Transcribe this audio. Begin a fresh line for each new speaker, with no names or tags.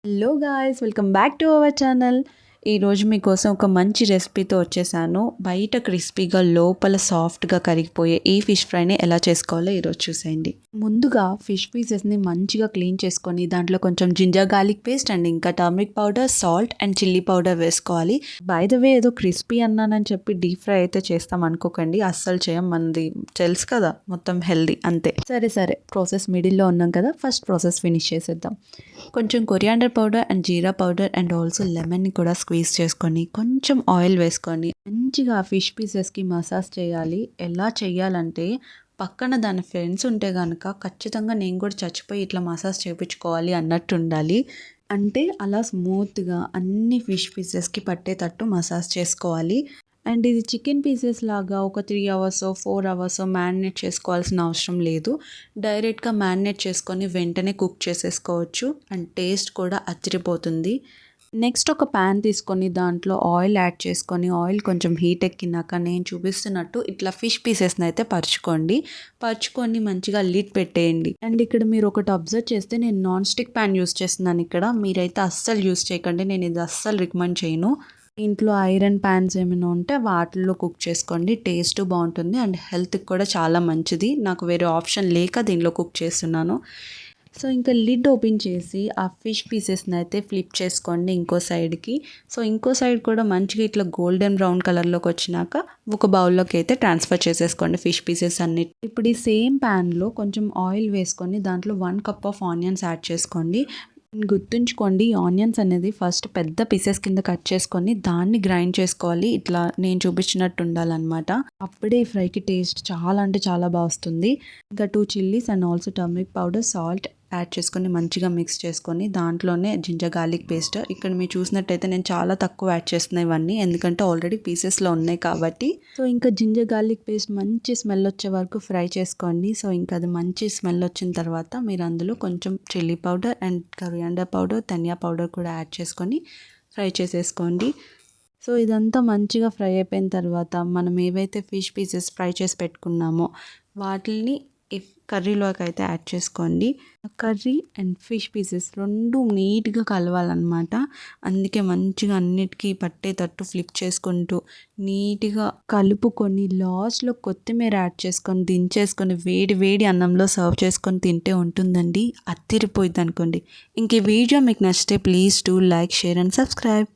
Hello guys, welcome back to our channel. ఈరోజు మీకోసం ఒక మంచి రెసిపీతో వచ్చేసాను. బయట క్రిస్పీగా లోపల సాఫ్ట్గా కరిగిపోయే ఈ ఫిష్ ఫ్రైని ఎలా చేసుకోవాలో ఈరోజు చూసేయండి. ముందుగా ఫిష్ పీసెస్ని మంచిగా క్లీన్ చేసుకొని దాంట్లో కొంచెం జింజర్ గార్లిక్ పేస్ట్ అండ్ ఇంకా turmeric powder, salt and chilli powder వేసుకోవాలి. బై ద వే ఏదో క్రిస్పీ అన్నానని చెప్పి డీప్ ఫ్రై అయితే చేస్తాం అనుకోకండి, అస్సలు చేయం. మనది తెలుసు కదా, మొత్తం హెల్దీ అంతే. సరే ప్రాసెస్ మిడిల్లో ఉన్నాం కదా, ఫస్ట్ ప్రాసెస్ ఫినిష్ చేసేద్దాం. కొంచెం coriander powder and jeera powder and also లెమన్ని కూడా స్క్వీజ్ చేసుకొని కొంచెం ఆయిల్ వేసుకొని మంచిగా ఫిష్ పీసెస్కి మసాజ్ చేయాలి. ఎలా చేయాలంటే పక్కన దాని ఫ్రెండ్స్ ఉంటే కనుక ఖచ్చితంగా నేను కూడా చచ్చిపోయి ఇట్లా మసాజ్ చేయించుకోవాలి అన్నట్టు ఉండాలి. అంటే అలా స్మూత్గా అన్ని ఫిష్ పీసెస్కి పట్టేటట్టు మసాజ్ చేసుకోవాలి. అండ్ ఇది చికెన్ పీసెస్ లాగా ఒక 3 అవర్స్ 4 అవర్స్ మ్యారినేట్ చేసుకోవాల్సిన అవసరం లేదు. డైరెక్ట్గా మ్యారినేట్ చేసుకొని వెంటనే కుక్ చేసేసుకోవచ్చు అండ్ టేస్ట్ కూడా అదిరిపోతుంది. నెక్స్ట్ ఒక ప్యాన్ తీసుకొని దాంట్లో ఆయిల్ యాడ్ చేసుకొని ఆయిల్ కొంచెం హీట్ ఎక్కినాక నేను చూపిస్తున్నట్టు ఇట్లా ఫిష్ పీసెస్ని అయితే పరుచుకొని మంచిగా లిడ్ పెట్టేయండి. అండ్ ఇక్కడ మీరు ఒకటి అబ్జర్వ్ చేస్తే నేను నాన్ స్టిక్ ప్యాన్ యూస్ చేస్తున్నాను. ఇక్కడ మీరైతే అస్సలు యూస్ చేయకండి, నేను ఇది అస్సలు రికమెండ్ చేయను. ఇంట్లో ఐరన్ ప్యాన్స్ ఏమైనా ఉంటే వాటిల్లో కుక్ చేసుకోండి, టేస్ట్ బాగుంటుంది అండ్ హెల్త్కి కూడా చాలా మంచిది. నాకు వేరే ఆప్షన్ లేక దీనిలో కుక్ చేస్తున్నాను. సో ఇంకా లిడ్ ఓపెన్ చేసి ఆ ఫిష్ పీసెస్ని అయితే ఫ్లిప్ చేసుకోండి ఇంకో సైడ్కి. సో ఇంకో సైడ్ కూడా మంచిగా ఇట్లా గోల్డెన్ బ్రౌన్ కలర్లోకి వచ్చినాక ఒక బౌల్లోకి అయితే ట్రాన్స్ఫర్ చేసేసుకోండి ఫిష్ పీసెస్ అన్ని. ఇప్పుడు ఈ సేమ్ ప్యాన్లో కొంచెం ఆయిల్ వేసుకొని దాంట్లో 1 కప్ ఆఫ్ ఆనియన్స్ యాడ్ చేసుకోండి. గుర్తుంచుకోండి, ఆనియన్స్ అనేది ఫస్ట్ పెద్ద పీసెస్ కింద కట్ చేసుకొని దాన్ని గ్రైండ్ చేసుకోవాలి. ఇట్లా నేను చూపించినట్టు ఉండాలన్నమాట. అప్పుడే ఈ ఫ్రైకి టేస్ట్ చాలా అంటే చాలా బాగా వస్తుంది. ఇంకా 2 chillies and also turmeric powder, salt add చేసుకొని మంచిగా మిక్స్ చేసుకొని దాంట్లోనే జింజర్ గార్లిక్ పేస్ట్. ఇక్కడ మీరు చూసినట్టయితే నేను చాలా తక్కువ యాడ్ చేస్తున్నాయి ఇవన్నీ, ఎందుకంటే ఆల్రెడీ పీసెస్లో ఉన్నాయి కాబట్టి. సో ఇంకా జింజర్ గార్లిక్ పేస్ట్ మంచి స్మెల్ వచ్చే వరకు ఫ్రై చేసుకోండి. సో ఇంకా అది మంచి స్మెల్ వచ్చిన తర్వాత మీరు అందులో కొంచెం chilli powder and coriander powder, ధనియా పౌడర్ కూడా యాడ్ చేసుకొని ఫ్రై చేసేసుకోండి. సో ఇదంతా మంచిగా ఫ్రై అయిపోయిన తర్వాత మనం ఏవైతే ఫిష్ పీసెస్ ఫ్రై చేసి పెట్టుకున్నామో వాటిని కర్రీలోకి అయితే యాడ్ చేసుకోండి. కర్రీ అండ్ ఫిష్ పీసెస్ రెండు నీట్గా కలవాలన్నమాట. అందుకే మంచిగా అన్నిటికీ పట్టేటట్టు ఫ్లిప్ చేసుకుంటూ నీట్గా కలుపుకొని లాస్ట్లో కొత్తిమీర యాడ్ చేసుకొని దించేసుకొని వేడి వేడి అన్నంలో సర్వ్ చేసుకొని తింటే ఉంటుందండి, అదిరిపోయింది అనుకోండి. ఇంక ఈ వీడియో మీకు నచ్చితే please do like, share and subscribe.